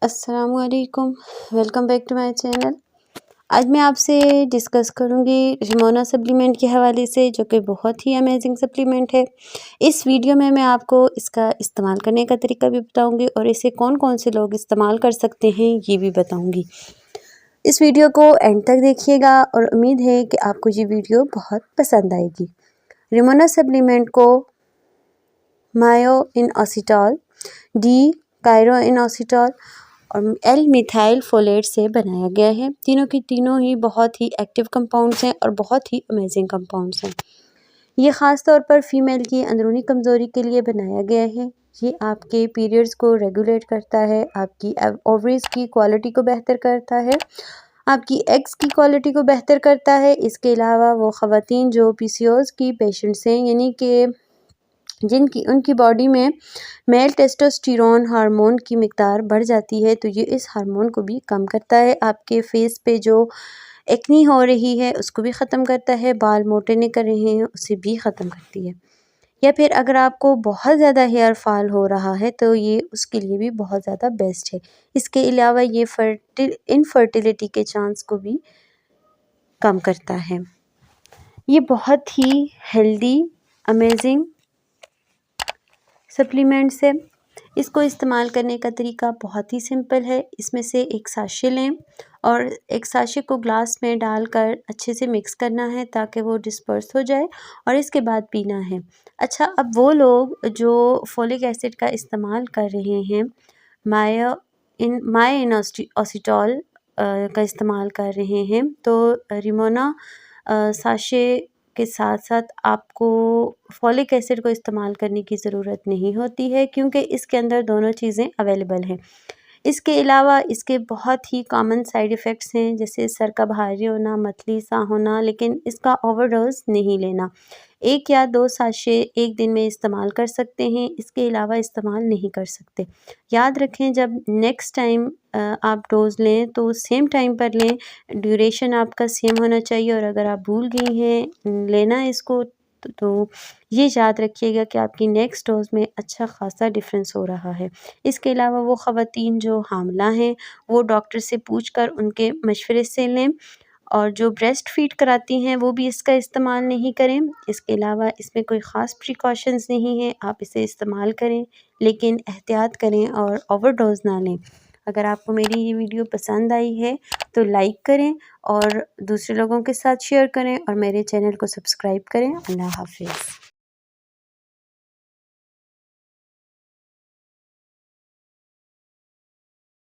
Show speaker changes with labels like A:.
A: अस्सलामुअलैकुम, welcome back to my channel. आज मैं आपसे डिस्कस करूंगी रिमोना सप्लीमेंट के हवाले से, जो कि बहुत ही अमेजिंग सप्लीमेंट है। इस वीडियो में मैं आपको इसका इस्तेमाल करने का तरीका भी बताऊंगी और इसे कौन कौन से लोग इस्तेमाल कर सकते हैं ये भी बताऊंगी। इस वीडियो को एंड तक देखिएगा और उम्मीद है कि आपको ये वीडियो बहुत पसंद आएगी। रिमोना सप्लीमेंट को मायो इनोसिटॉल, डी कायरो इनोसिटॉल और एल मिथाइल फोलेट से बनाया गया है। तीनों की तीनों ही बहुत ही एक्टिव कंपाउंड्स हैं और बहुत ही अमेजिंग कंपाउंड्स हैं। ये ख़ास तौर पर फीमेल की अंदरूनी कमज़ोरी के लिए बनाया गया है। ये आपके पीरियड्स को रेगुलेट करता है, आपकी ओवरीज की क्वालिटी को बेहतर करता है, आपकी एग्स की क्वालिटी को बेहतर करता है। इसके अलावा वो ख़वातीन जो पीसीओएस की पेशेंट्स हैं, यानी कि जिनकी उनकी बॉडी में मेल टेस्टोस्टेरोन हार्मोन की मिकदार बढ़ जाती है, तो ये इस हार्मोन को भी कम करता है। आपके फेस पे जो एक्नी हो रही है उसको भी ख़त्म करता है, बाल मोटे निकल रहे हैं उसे भी ख़त्म करती है। या फिर अगर आपको बहुत ज़्यादा हेयर फॉल हो रहा है तो ये उसके लिए भी बहुत ज़्यादा बेस्ट है। इसके अलावा ये इनफर्टिलिटी के चांस को भी कम करता है। ये बहुत ही हेल्दी अमेजिंग सप्लीमेंट्स है। इसको इस्तेमाल करने का तरीका बहुत ही सिंपल है। इसमें से एक साशे लें और एक साशे को ग्लास में डालकर अच्छे से मिक्स करना है ताकि वो डिस्पर्स हो जाए और इसके बाद पीना है। अच्छा, अब वो लोग जो फोलिक एसिड का इस्तेमाल कर रहे हैं, माय इनोसिटॉल का इस्तेमाल कर रहे हैं, तो रिमोना साशे के साथ साथ आपको फॉलिक एसिड को इस्तेमाल करने की ज़रूरत नहीं होती है, क्योंकि इसके अंदर दोनों चीज़ें अवेलेबल हैं। इसके अलावा इसके बहुत ही कॉमन साइड इफ़ेक्ट्स हैं, जैसे सर का भारी होना, मतली सा होना, लेकिन इसका ओवरडोज नहीं लेना। 1 या 2 साशे एक दिन में इस्तेमाल कर सकते हैं, इसके अलावा इस्तेमाल नहीं कर सकते। याद रखें, जब नेक्स्ट टाइम आप डोज़ लें तो सेम टाइम पर लें, ड्यूरेशन आपका सेम होना चाहिए और अगर आप भूल गई हैं लेना इसको तो ये याद रखिएगा कि आपकी नेक्स्ट डोज़ में अच्छा ख़ासा डिफरेंस हो रहा है। इसके अलावा वो ख़वातीन जो हामिला हैं वो डॉक्टर से पूछकर उनके मशवरे से लें और जो ब्रेस्ट फीड कराती हैं वो भी इसका इस्तेमाल नहीं करें। इसके अलावा इसमें कोई ख़ास प्रिकॉशंस नहीं हैं, आप इसे इस्तेमाल करें लेकिन एहतियात करें और ओवरडोज़ ना लें। अगर आपको मेरी ये वीडियो पसंद आई है तो लाइक करें और दूसरे लोगों के साथ शेयर करें और मेरे चैनल को सब्सक्राइब करें। अल्लाह हाफ़िज़।